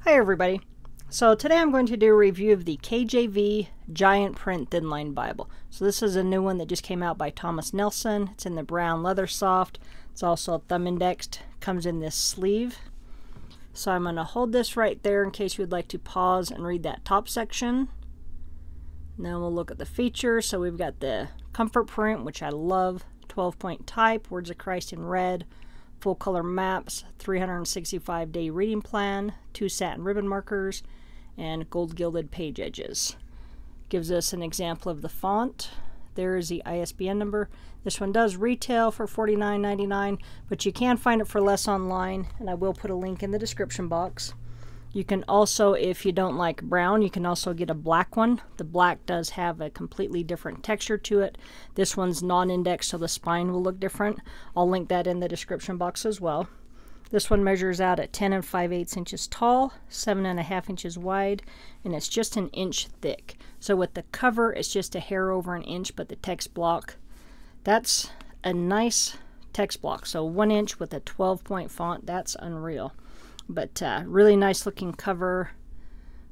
Hi everybody. So today I'm going to do a review of the KJV Giant-Print Thinline Bible. So this is a new one that just came out by Thomas Nelson. It's in the brown Leathersoft. It's also thumb indexed. Comes in this sleeve. So I'm going to hold this right there in case you would like to pause and read that top section. Now we'll look at the features. So we've got the comfort print, which I love, 12-point type, Words of Christ in red, full color maps, 365-day reading plan, 2 satin ribbon markers, and gold gilded page edges. Gives us an example of the font. There is the ISBN number. This one does retail for $49.99, but you can find it for less online, and I will put a link in the description box. You can also, if you don't like brown, you can also get a black one. The black does have a completely different texture to it. This one's non-indexed, so the spine will look different. I'll link that in the description box as well. This one measures out at 10 5/8 inches tall, 7.5 inches wide, and it's just an inch thick. So with the cover, it's just a hair over an inch, but the text block, that's a nice text block. So 1 inch with a 12-point font, that's unreal. But really nice looking cover.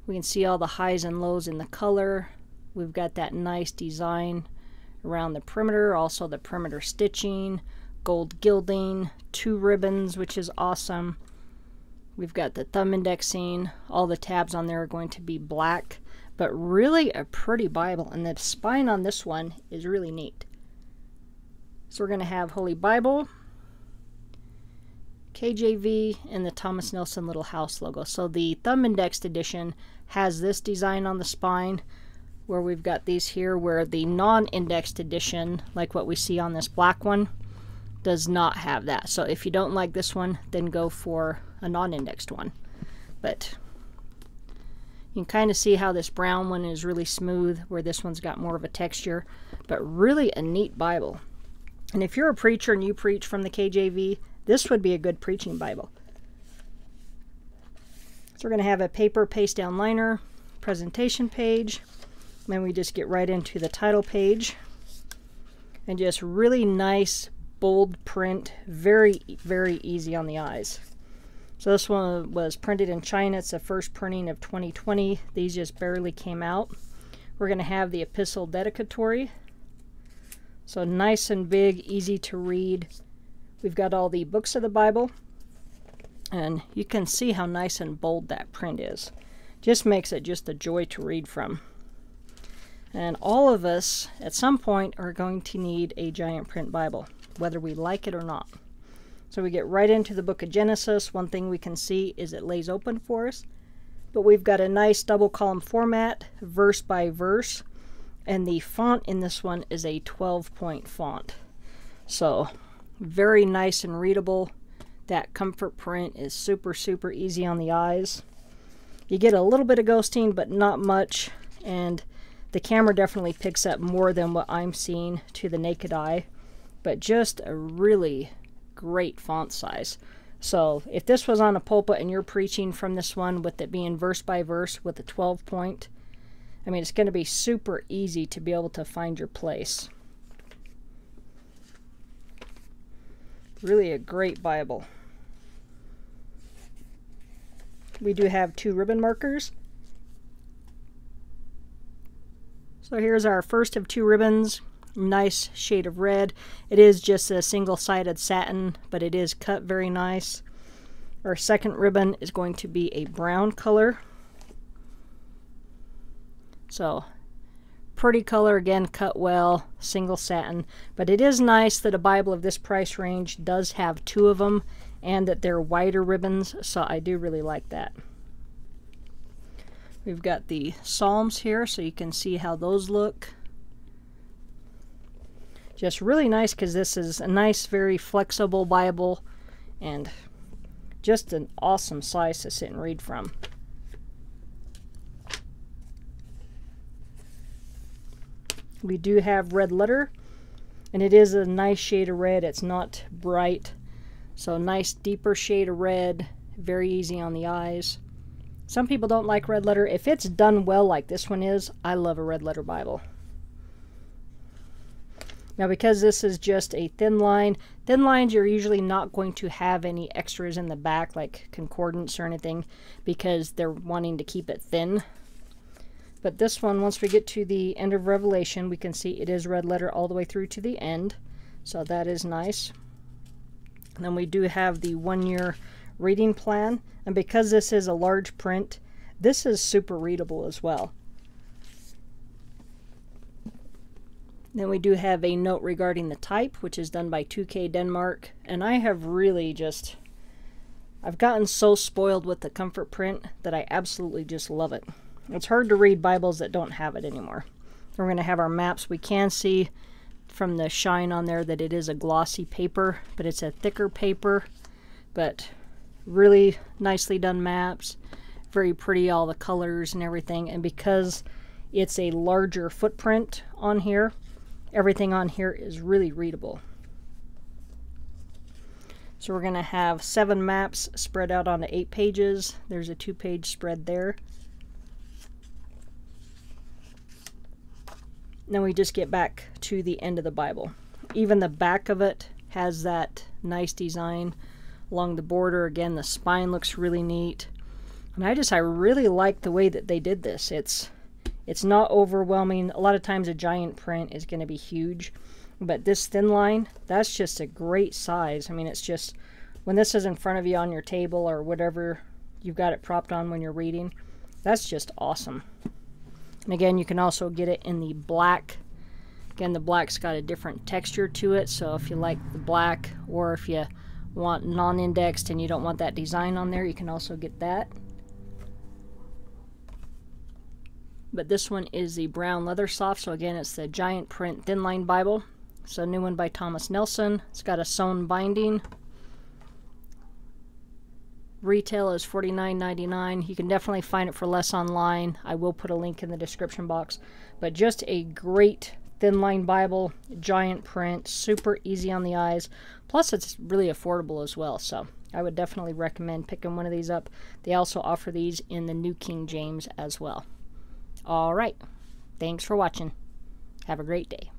We can see all the highs and lows in the color. We've got that nice design around the perimeter, also the perimeter stitching, gold gilding, 2 ribbons, which is awesome. We've got the thumb indexing. All the tabs on there are going to be black, but really a pretty Bible, and the spine on this one is really neat. So we're going to have Holy Bible, KJV, and the Thomas Nelson Little House logo. So the thumb indexed edition has this design on the spine, where we've got these here, where the non-indexed edition, like what we see on this black one, does not have that. So if you don't like this one, then go for a non-indexed one. But you can kind of see how this brown one is really smooth, where this one's got more of a texture, but really a neat Bible. And if you're a preacher and you preach from the KJV, this would be a good preaching Bible. So we're going to have a paper paste down liner, presentation page, and then we just get right into the title page. And just really nice, bold print, very, very easy on the eyes. So this one was printed in China. It's the first printing of 2020. These just barely came out. We're going to have the epistle dedicatory. So nice and big, easy to read. We've got all the books of the Bible, and you can see how nice and bold that print is. Just makes it just a joy to read from. And all of us, at some point, are going to need a giant print Bible, whether we like it or not. So we get right into the book of Genesis. One thing we can see is it lays open for us, but we've got a nice double column format, verse by verse, and the font in this one is a 12-point font. So very nice and readable. That comfort print is super, super easy on the eyes. You get a little bit of ghosting, but not much, and the camera definitely picks up more than what I'm seeing to the naked eye, but just a really great font size. So if this was on a pulpit and you're preaching from this one, with it being verse by verse with a 12-point, I mean, it's going to be super easy to be able to find your place. Really a great Bible. We do have 2 ribbon markers. So here's our first of 2 ribbons. Nice shade of red. It is just a single-sided satin, but it is cut very nice. Our second ribbon is going to be a brown color. So pretty color, again, cut well, single satin. But it is nice that a Bible of this price range does have 2 of them, and that they're wider ribbons, so I do really like that. We've got the Psalms here, so you can see how those look. Just really nice, because this is a nice, very flexible Bible, and just an awesome size to sit and read from. We do have red letter, and it is a nice shade of red. It's not bright, so nice deeper shade of red, very easy on the eyes. Some people don't like red letter. If it's done well like this one is, I love a red letter Bible. Now, because this is just a thin line, thin lines you're usually not going to have any extras in the back like concordance or anything because they're wanting to keep it thin. But this one, once we get to the end of Revelation, we can see it is red letter all the way through to the end. So that is nice. And then we do have the 1-year reading plan. And because this is a large print, this is super readable as well. Then we do have a note regarding the type, which is done by 2K Denmark. And I have really just, I've gotten so spoiled with the comfort print that I absolutely just love it. It's hard to read Bibles that don't have it anymore. We're going to have our maps. We can see from the shine on there that it is a glossy paper, but it's a thicker paper. But really nicely done maps. Very pretty, all the colors and everything. And because it's a larger footprint on here, everything on here is really readable. So we're going to have 7 maps spread out onto 8 pages. There's a 2-page spread there. Then we just get back to the end of the Bible. Even the back of it has that nice design along the border. Again, the spine looks really neat. And I really like the way that they did this. It's not overwhelming. A lot of times a giant print is going to be huge. But this thin line, that's just a great size. I mean, it's just, when this is in front of you on your table or whatever you've got it propped on when you're reading, that's just awesome. And again, you can also get it in the black. Again, the black's got a different texture to it, so if you like the black, or if you want non-indexed and you don't want that design on there, you can also get that. But this one is the brown Leathersoft, so again, it's the Giant-Print Thinline Bible. It's a new one by Thomas Nelson. It's got a sewn binding. Retail is $49.99. You can definitely find it for less online. I will put a link in the description box. But just a great thin line Bible, giant print, super easy on the eyes. Plus, it's really affordable as well. So I would definitely recommend picking one of these up. They also offer these in the New King James as well. All right. Thanks for watching. Have a great day.